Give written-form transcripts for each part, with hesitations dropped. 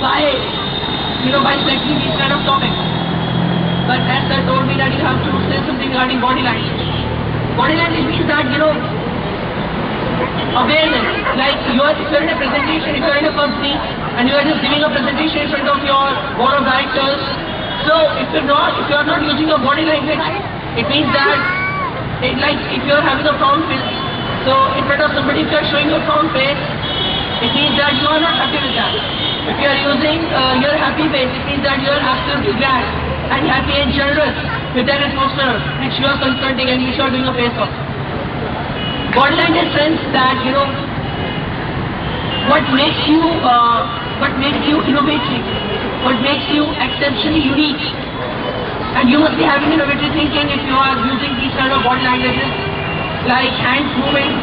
by, by selecting these kind of topics. But as sir told me that you have to say something regarding body language. Body language means that, awareness. Like if you're in a presentation, if you're in a company and you are just giving a presentation in front of your board of directors, so if you're not using your body language, it means that if you're having a frown face, so in front of somebody if you're showing your frown face, it means that you are not happy with that. If you are using your happy face, it means that you are absolutely glad and happy and generous with that atmosphere which you are confronting and which you are doing a face off. Body language sense that what makes you innovative, what makes you exceptionally unique, and you must be having innovative thinking if you are using these kind of body languages, like hand movement,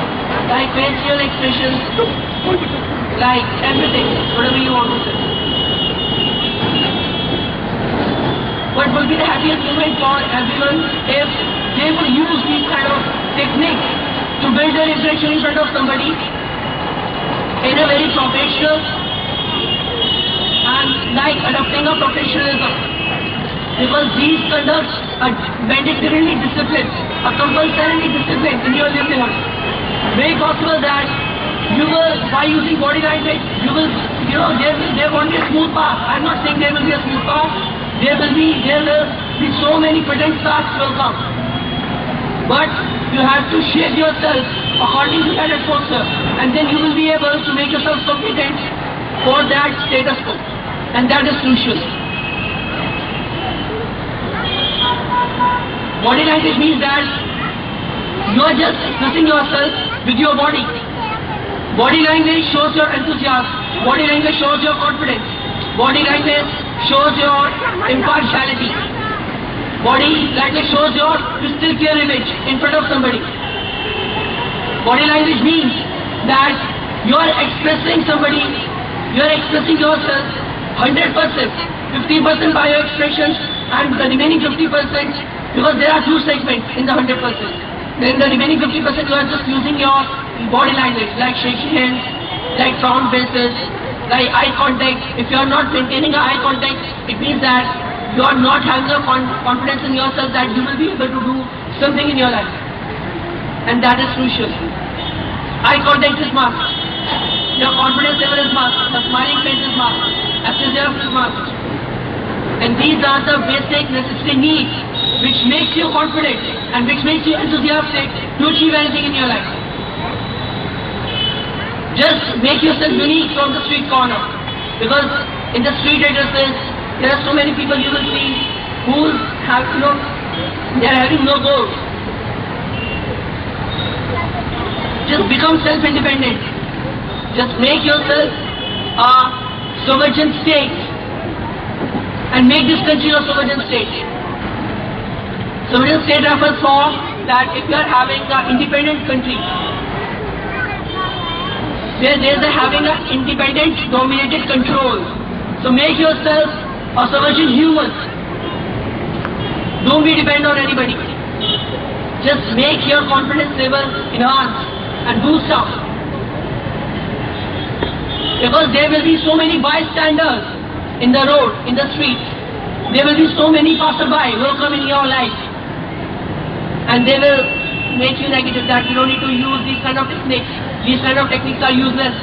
like facial expressions, like everything, whatever you want to say. What will be the happiest moment for everyone if they will use these kind of techniques to build their impression in front of somebody in a very professional and like adopting a professionalism, because these conducts are mandatorily disciplined, are compulsorily disciplined in your livelihood. Very possible that you will, by using body language, you will, there won't be a smooth path. I'm not saying there will be a smooth path. There will be so many patent starts will come. But you have to shape yourself according to that atmosphere, and then you will be able to make yourself competent for that status quo, and that is crucial. Body language means that you are just expressing yourself with your body. Body language shows your enthusiasm. Body language shows your confidence. Body language shows your impartiality. Body language shows your crystal clear image in front of somebody. Body language means that you are expressing somebody, you are expressing yourself 100%, 50% by your expressions, and the remaining 50%, because there are two segments in the 100%. Then the remaining 50% you are just using your body language, like shaking hands, like frown faces, like eye contact. If you are not maintaining eye contact, it means that you are not having a confidence in yourself that you will be able to do something in your life. And that is crucial. Eye contact is must. Your confidence level is must. The smiling face is must. Enthusiasm is must. And these are the basic necessary needs which makes you confident and which makes you enthusiastic to achieve anything in your life. Just make yourself unique from the street corner, because in the street addresses there are so many people you will see who have, they are having no goals. Just become self-independent. Just make yourself a sovereign state and make this country a sovereign state. Sovereign state refers for that if you are having an independent country, where there is having an independent dominated control. So make yourself a sovereign human. Don't be dependent on anybody. Just make your confidence level enhance and boost up. Because there will be so many bystanders in the road, in the streets. There will be so many passerby who will come in your life, and they will make you negative that you don't need to use these kind of techniques. These kind of techniques are useless.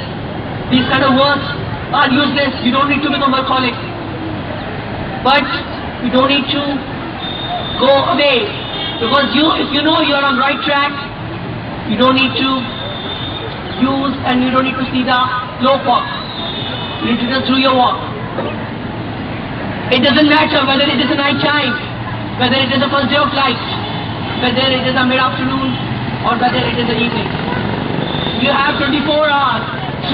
These kind of words are useless. You don't need to become a workaholic. But you don't need to go away, because if you know you are on right track, you don't need to use and you don't need to see the slow walk. You need to just do your walk. It doesn't matter whether it is a night time, whether it is a first day of light, whether it is a mid-afternoon or whether it is an evening. You have 24 hours,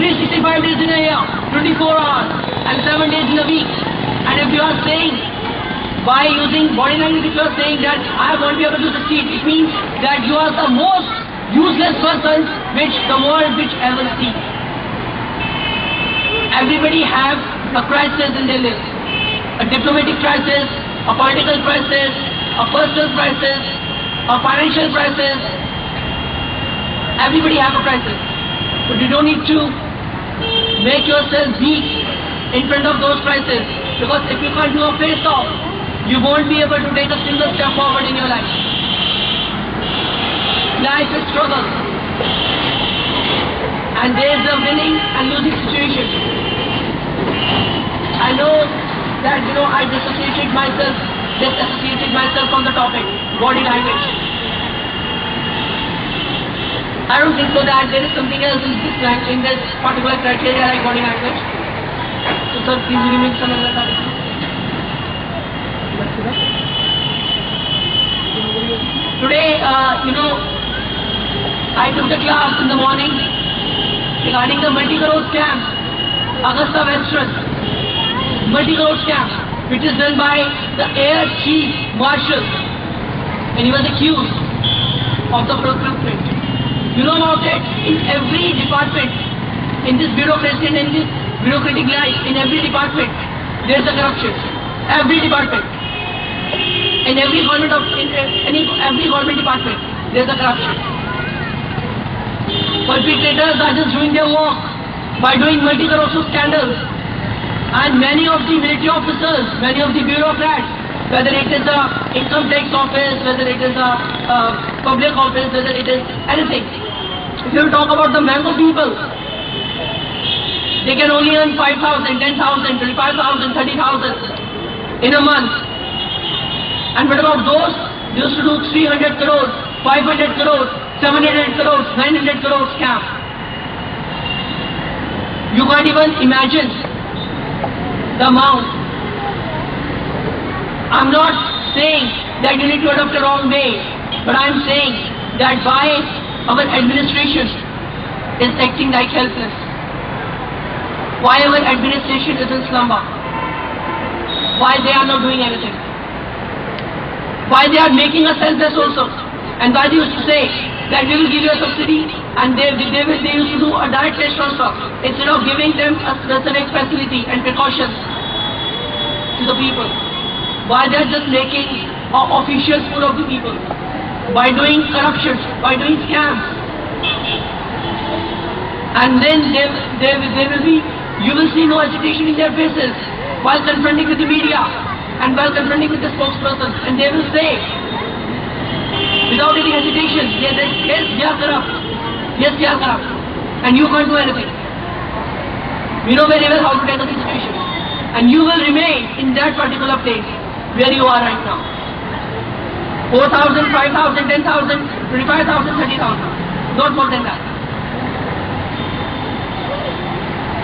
365 days in a year, 24 hours and 7 days in a week. And if you are saying, by using body language, if you are saying that I won't be able to succeed, it means that you are the most useless person which the world which ever see. Everybody have a crisis in their lives. A diplomatic crisis, a political crisis, a personal crisis, a financial crisis. Everybody have a crisis. But you don't need to make yourself weak in front of those crises. Because if you can't do a face-off, you won't be able to take a single step forward in your life. Life is struggle. And there is a winning and losing situation. I know that, I disassociated myself from the topic, body language. I don't think so that there is something else in this particular criteria like body language. So sir, please give me some other topic. Today, I took the class in the morning regarding the multi-crore scam, Augusta Western multi-crore scam, which is done by the Air Chief Marshal, and he was accused of the procurement. You know about it. In every department, in this bureaucracy and in this bureaucratic life, in every department, there is a corruption. Every department, in every government every government department, there is a corruption. Perpetrators are just doing their work by doing multi-crore scandals, and many of the military officers, many of the bureaucrats, whether it is the income tax office, whether it is the public office, whether it is anything. If you talk about the mango people, they can only earn 5,000, 10,000, 25,000, 30,000 in a month. And what about those? They used to do 300 crores, 500 crores, 700 crores, 900 crores scam. You can't even imagine the amount. I'm not saying that you need to adopt the wrong way, but I'm saying that why our administration is acting like helpless. Why our administration is in slumber. Why they are not doing anything. Why they are making us helpless also. And why they used to say that we will give you a subsidy, and they used to do a direct cash transfer instead of giving them a specific facility and precautions to the people. Why they are just making officials full of the people, by doing corruption, by doing scams. And then you will see no agitation in their faces while confronting with the media and while confronting with the spokesperson, and they will say without any hesitation, yes, they are corrupt, yes, they are corrupt, and you can't do anything. We know very well how to tackle the situation, and you will remain in that particular place where you are right now. 4,000, 5,000, 10,000, 25,000, 30,000. Not more than that.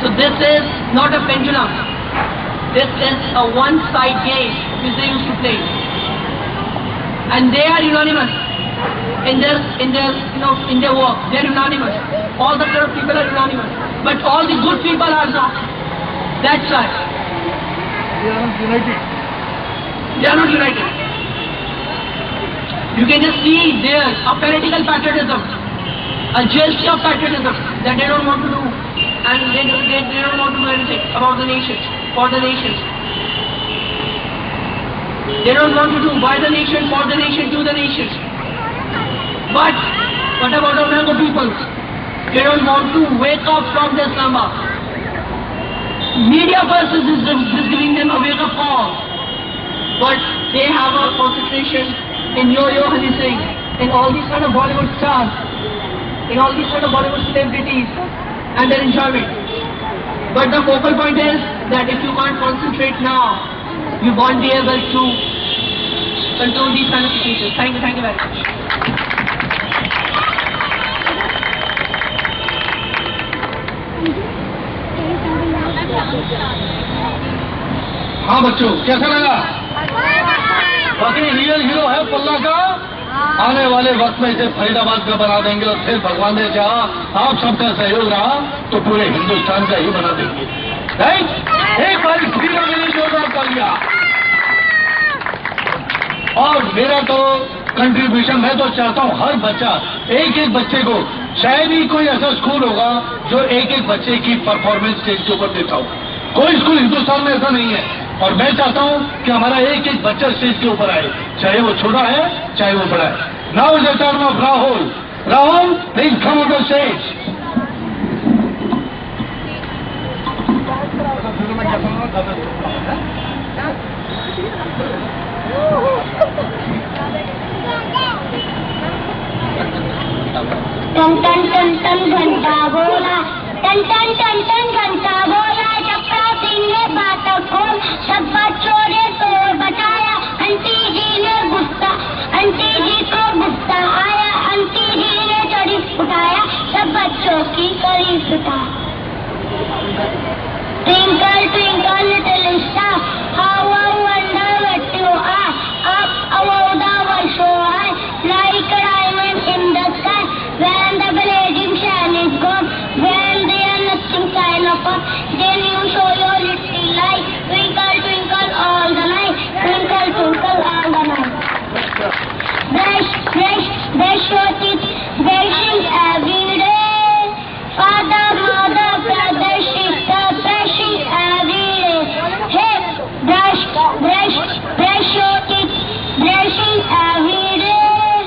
So this is not a pendulum. This is a one-side game which they used to play. And they are unanimous in their work. They are unanimous. All the corrupt people are unanimous. But all the good people are not. That's right. They are not united. They are not united. You can just see there a political patriotism, a jealousy of patriotism that they don't want to do, and they don't want to do anything about the nations, for the nations. They don't want to do by the nation, for the nation, to the nations. But what about the Mango people? They don't want to wake up from their slumber. Media persons is giving them a wake-up call. But they have a concentration in Yo-Yo Honey Singh, in all these kind of Bollywood stars, in all these kind of Bollywood celebrities, and their enjoyment. But the focal point is that if you can't concentrate now, you won't be able to control these kind of situations. Thank you very much. हाँ बच्चों, कैसा लगा? बाकी real hero है पल्ला का। आने वाले वक्त में इसे फरीदाबाद का बना देंगे और फिर भगवान ने चाहा आप सबका सहयोग रहा तो पूरे हिंदुस्तान का ही बना देंगे। राइट? एक बार फ्रीडम के लिए जोरदार कर लिया। और मेरा तो कंट्रीब्यूशन, मैं तो चाहता हूँ हर बच्चा, एक एक बच्चे को, शायद ही कोई ऐसा स्कूल होगा जो एक एक बच्चे की परफॉर्मेंस स्टेज के ऊपर देता हो। कोई स्कूल हिंदुस्तान में ऐसा नहीं है। और मैं चाहता हूं कि हमारा एक एक बच्चा स्टेज के ऊपर आए, चाहे वो छोटा है चाहे वो बड़ा है। Now is the turn of Rahul. Rahul, please come on the stage. टन टन टन टन घंटा बोला, टन टन टन टन घंटा बोला, चपड़ा सिंह ने बात खोल, सब बच्चों ने शोर बचाया, आंटी जी ने गुस्सा, आंटी जी को गुस्सा आया, आंटी जी ने चढ़ी उठाया, सब बच्चों की करीब उठा। Twinkle twinkle little star, how I wonder what you are, up above the world so high, like a diamond in the sky, when the blazing sun is gone, when there is nothing sign of us, then you show your little light, twinkle twinkle all the night, twinkle twinkle all the night. Brush, brush, brush your teeth, brushing every day, father, mother, brother, sister, brushing every day. Hey, brush, brush, brush your teeth, brushing every day,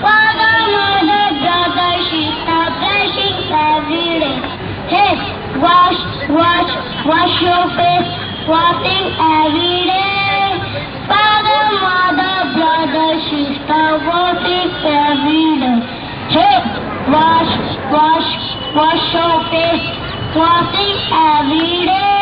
father, mother, brother, sister, brushing every day. Hey, wash, wash, wash your face, washing every day, father, mother, brother, sister, washing every day. Hey, wash, wash, wash your face, washing every day.